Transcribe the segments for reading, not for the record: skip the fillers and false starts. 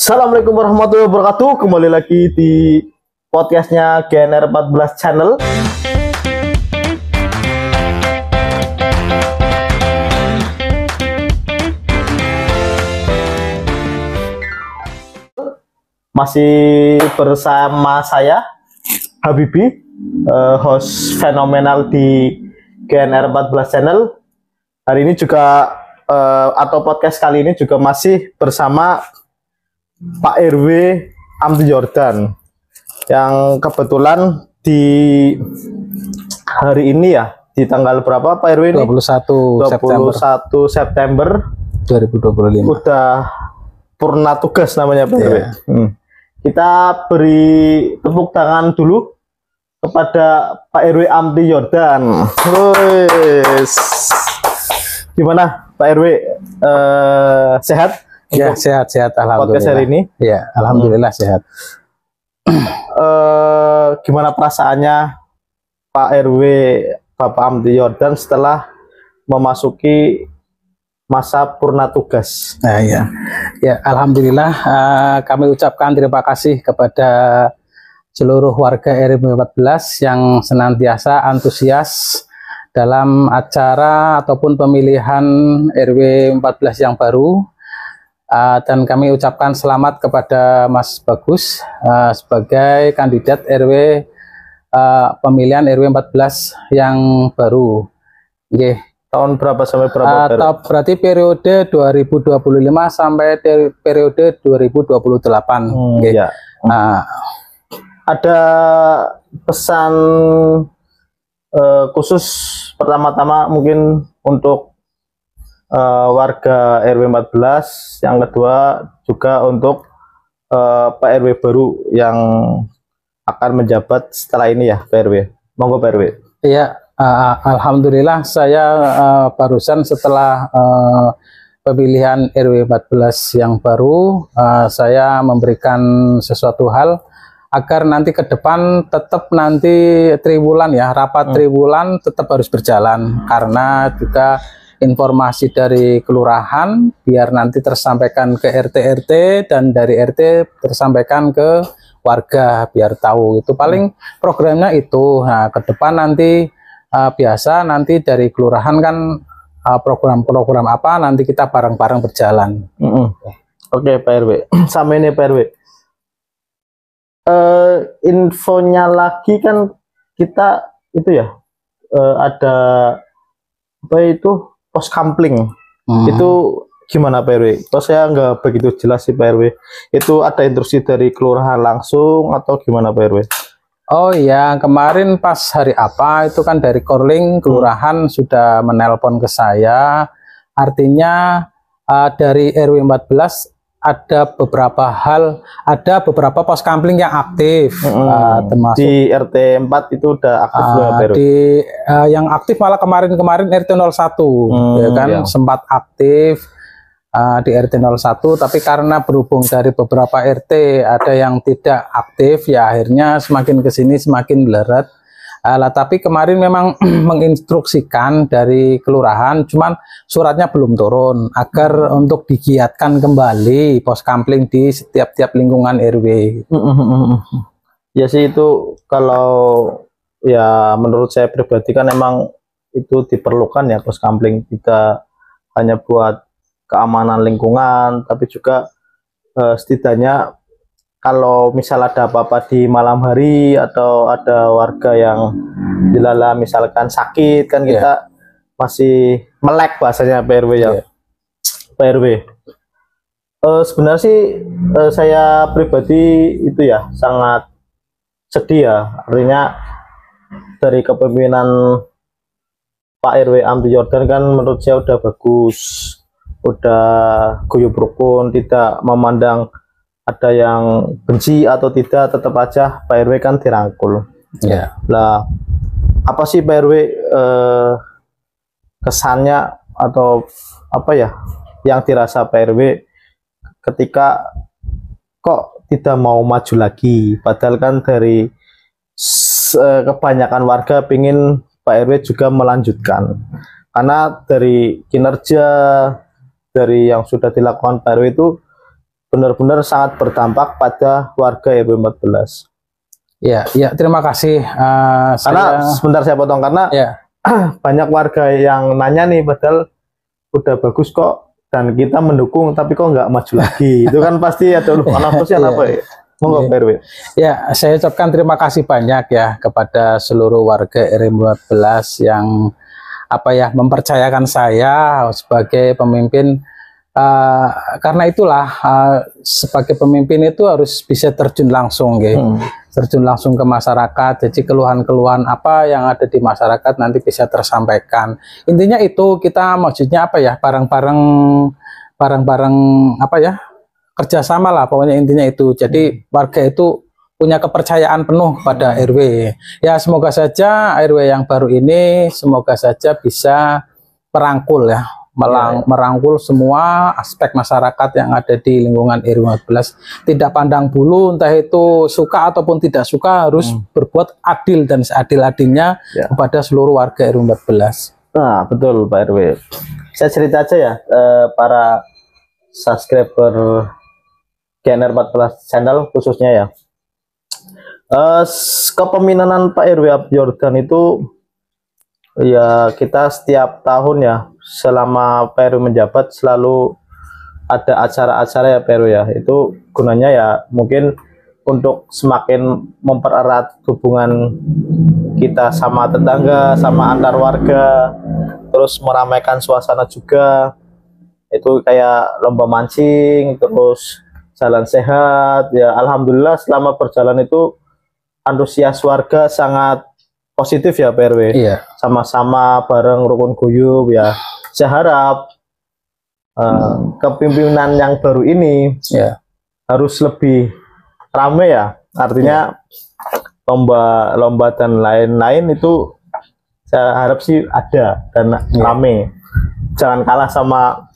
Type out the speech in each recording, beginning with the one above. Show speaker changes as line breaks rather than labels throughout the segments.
Assalamualaikum warahmatullahi wabarakatuh. Kembali lagi di podcastnya GNR 14 Channel. Masih bersama saya Habibi, host fenomenal di GNR 14 Channel. Hari ini juga atau podcast kali ini juga masih bersama Pak RW Amdi Jordan, yang kebetulan di hari ini ya, di tanggal berapa Pak RW ini?
21
September
2025.
Udah purna tugas namanya Pak RW. Kita beri tepuk tangan dulu kepada Pak RW Amdi Jordan. Gimana Pak RW, sehat?
Ya, sehat-sehat alhamdulillah.
Podcast hari ini?
Ya, alhamdulillah sehat.
Gimana perasaannya Pak RW Bapak Amdi Jordan setelah memasuki masa purna tugas?
Nah, ya alhamdulillah, kami ucapkan terima kasih kepada seluruh warga RW 14 yang senantiasa antusias dalam acara ataupun pemilihan RW 14 yang baru. Dan kami ucapkan selamat kepada Mas Bagus sebagai kandidat RW pemilihan RW 14 yang baru. Oke.
Tahun berapa sampai berapa?
Berarti periode 2025 sampai periode 2028.
Ya. Ada pesan khusus pertama-tama mungkin untuk warga RW 14, yang kedua juga untuk Pak RW baru yang akan menjabat setelah ini ya Pak RW. Monggo Pak RW.
Iya, alhamdulillah saya barusan setelah pemilihan RW 14 yang baru, saya memberikan sesuatu hal agar nanti ke depan tetap nanti triwulan ya, rapat triwulan tetap harus berjalan, karena juga informasi dari kelurahan biar nanti tersampaikan ke RT dan dari RT tersampaikan ke warga biar tahu. Itu paling programnya itu. Nah, ke depan nanti biasa nanti dari kelurahan kan program-program apa nanti kita bareng-bareng berjalan.
Oke Pak RW. Sama ini Pak RW. Infonya lagi kan kita itu ya, ada apa itu, pos kampling. Itu gimana Pak RW? Kok saya nggak begitu jelas sih Pak RW. Itu ada instruksi dari kelurahan langsung atau gimana Pak RW?
Oh iya, kemarin pas hari apa itu kan dari Korling kelurahan sudah menelpon ke saya. Artinya dari RW 14 ada beberapa hal, ada beberapa pos kampling yang aktif, termasuk
di RT 4 itu udah aktif
yang aktif malah kemarin RT 01 ya kan, sempat aktif di RT 01, tapi karena berhubung dari beberapa RT ada yang tidak aktif ya akhirnya semakin kesini semakin meleret. Tapi kemarin memang menginstruksikan dari kelurahan, cuman suratnya belum turun agar untuk digiatkan kembali pos kampling di setiap lingkungan RW.
Ya sih, itu kalau ya menurut saya pribadi kan emang itu diperlukan ya pos kampling, tidak hanya buat keamanan lingkungan tapi juga setidaknya kalau misal ada apa-apa di malam hari atau ada warga yang dilala misalkan sakit kan, kita masih melek bahasanya Pak RW ya. Pak RW, sebenarnya sih saya pribadi itu ya sangat sedih ya, artinya dari kepemimpinan Pak RW Amdi Jordan kan menurut saya udah bagus, udah guyub rukun, tidak memandang ada yang benci atau tidak, tetap aja Pak RW kan dirangkul. Lah, apa sih Pak RW kesannya atau apa ya yang dirasa Pak RW ketika kok tidak mau maju lagi, padahal kan dari kebanyakan warga pingin Pak RW juga melanjutkan, karena dari kinerja dari yang sudah dilakukan Pak RW itu benar-benar sangat berdampak pada warga RW 14.
Ya, ya, terima kasih.
Karena sebentar saya potong, karena
ya,
banyak warga yang nanya nih, padahal udah bagus kok dan kita mendukung, tapi kok nggak maju lagi. Itu kan pasti ada apa ya? Monggo Pak RW.
Ya, saya ucapkan terima kasih banyak ya kepada seluruh warga RW 14 yang mempercayakan saya sebagai pemimpin. Karena itulah sebagai pemimpin itu harus bisa terjun langsung, terjun langsung ke masyarakat. Jadi keluhan-keluhan apa yang ada di masyarakat nanti bisa tersampaikan. Intinya itu, kita maksudnya bareng-bareng kerjasama lah, pokoknya intinya itu. Jadi warga itu punya kepercayaan penuh pada RW. Ya, semoga saja RW yang baru ini semoga saja bisa merangkul ya, merangkul semua aspek masyarakat yang ada di lingkungan RW 14. Tidak pandang bulu, entah itu suka ataupun tidak suka, harus berbuat adil dan seadil-adilnya kepada seluruh warga RW 14.
Nah, betul Pak RW. Saya cerita aja ya, para subscriber GNR 14 channel khususnya ya. Kepemimpinan Pak RW Abdi Yordan itu ya, kita setiap tahun ya, selama Pak RW menjabat selalu ada acara-acara ya Pak RW ya. Itu gunanya ya mungkin untuk semakin mempererat hubungan kita sama tetangga, sama antar warga, terus meramaikan suasana juga. Itu kayak lomba mancing, terus jalan sehat ya. Alhamdulillah selama berjalan itu antusias warga sangat positif ya Pak RW.
Iya.
Sama-sama bareng rukun guyub ya. Saya harap kepemimpinan yang baru ini harus lebih ramai ya. Artinya lomba-lomba dan lain-lain itu saya harap sih ada dan ramai. Jangan kalah sama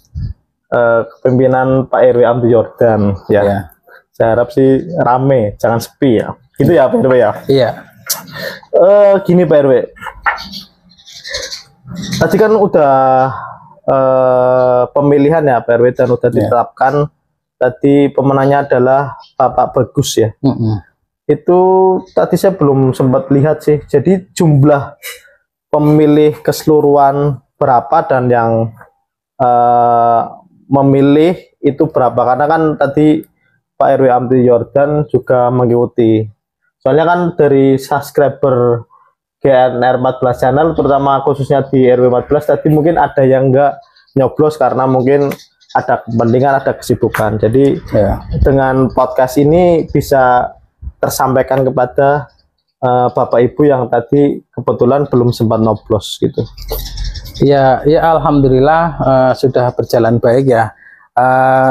kepemimpinan Pak RW Abdi Yordan ya. Saya harap sih rame, jangan sepi ya. Gitu ya Pak RW ya.
Iya.
Gini Pak RW. Tadi kan udah pemilihan ya Pak RW dan udah ditetapkan. Tadi pemenangnya adalah Bapak Bagus ya. Itu tadi saya belum sempat lihat sih. Jadi jumlah pemilih keseluruhan berapa dan yang memilih itu berapa, karena kan tadi Pak RW Abdi Yordan juga mengikuti. Soalnya kan dari subscriber GNR 14 channel, terutama khususnya di RW 14 tadi mungkin ada yang enggak nyoblos karena mungkin ada kepentingan, ada kesibukan. Jadi dengan podcast ini bisa tersampaikan kepada Bapak Ibu yang tadi kebetulan belum sempat nyoblos gitu.
Ya, alhamdulillah sudah berjalan baik ya.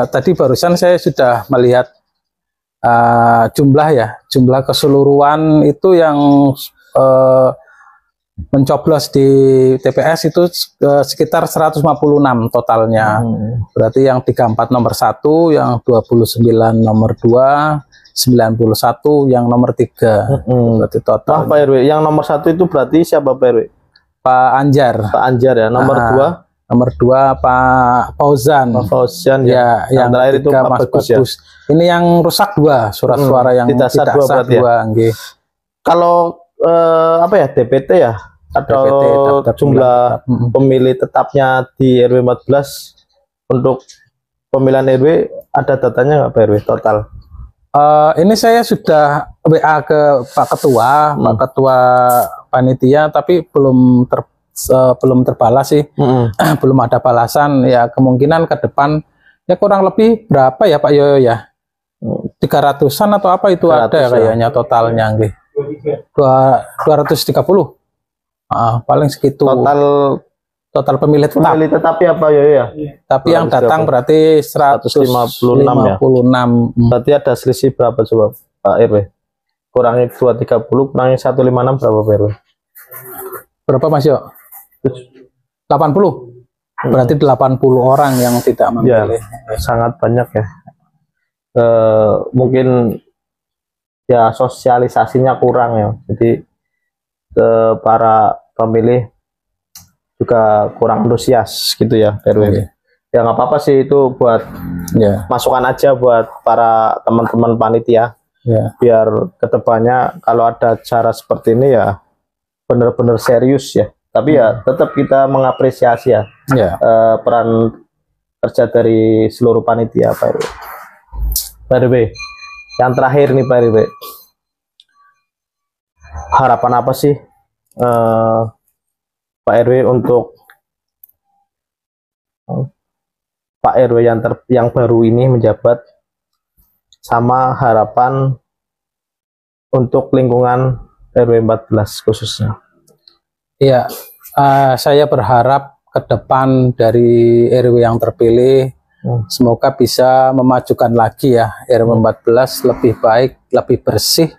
Tadi barusan saya sudah melihat jumlah keseluruhan itu yang mencoblos di TPS itu sekitar 156 totalnya. Berarti yang 34 nomor 1, yang 29 nomor 2, 91 yang nomor 3. Berarti total.
Pak RW, yang nomor 1 itu berarti siapa Pak RW?
Pak Anjar.
Pak Anjar ya. Nomor 2?
Nomor 2 Pak Fauzan.
Pak Fauzan ya.
Yang
terakhir itu Pak
Bagus
ya.
Ini yang rusak 2, surat suara yang tidak sah 2 ya.
Kalau apa ya, DPT ya, atau DPT, jumlah pemilih tetapnya di RW 14 untuk pemilihan RW, ada datanya nggak Pak RW total?
Ini saya sudah WA ke Pak Ketua, Pak Ketua panitia, tapi belum terbalas sih. Belum ada balasan. Ya kemungkinan ke depan ya kurang lebih berapa ya Pak Yoyo ya? 300-an atau apa itu ada kayaknya totalnya nggih. 230. Paling segitu. Total pemilih tetap.
Pemilih tetap ya Pak Yoyo ya.
Tapi yang datang berarti 156 ya.
Berarti ada selisih berapa coba Pak RW? Kurangi 230, kurangi 156 berapa Pak RW?
Berapa Mas Yo? 80. Berarti 80 orang yang tidak memilih.
Ya, sangat banyak ya. Mungkin ya sosialisasinya kurang ya. Jadi para pemilih juga kurang antusias gitu ya RW. Ya nggak apa-apa sih, itu buat
Ya.
masukan aja buat para teman-teman panitia.
Ya.
Biar kedepannya kalau ada cara seperti ini ya benar-benar serius ya. Tapi ya tetap kita mengapresiasi ya,
Ya.
peran kerja dari seluruh panitia Pak RW. Pak RW, yang terakhir nih Pak RW, harapan apa sih Pak RW untuk Pak RW yang baru ini menjabat, sama harapan untuk lingkungan RW 14 khususnya?
Iya, saya berharap ke depan dari RW yang terpilih semoga bisa memajukan lagi ya RW 14 lebih baik, lebih bersih,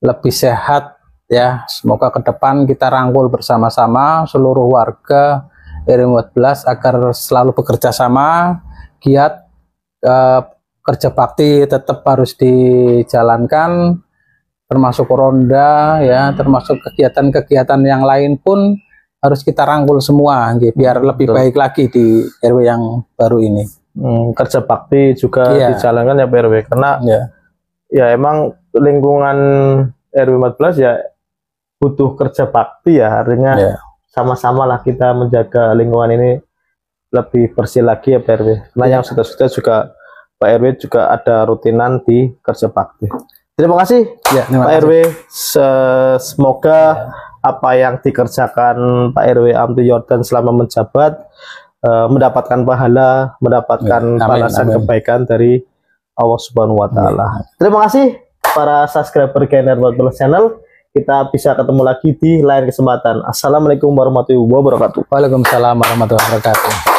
lebih sehat ya. Semoga ke depan kita rangkul bersama-sama seluruh warga RW 14 agar selalu bekerja sama, giat, kerja bakti tetap harus dijalankan, termasuk ronda ya, termasuk kegiatan-kegiatan yang lain pun harus kita rangkul semua biar lebih baik lagi di RW yang baru ini.
Kerja bakti juga dijalankan ya Pak RW, karena ya emang lingkungan RW 14 ya butuh kerja bakti ya, artinya sama-sama lah kita menjaga lingkungan ini lebih bersih lagi ya Pak RW. Karena yang sudah juga Pak RW juga ada rutinan di kerja bakti. Terima kasih Pak RW. Semoga apa yang dikerjakan Pak RW Amty Yordan selama menjabat mendapatkan pahala, mendapatkan balasan kebaikan dari Allah Subhanahu wa Ta'ala. Terima kasih para subscriber GNR 14 channel. Kita bisa ketemu lagi di lain kesempatan. Assalamualaikum warahmatullahi wabarakatuh.
Waalaikumsalam warahmatullahi wabarakatuh.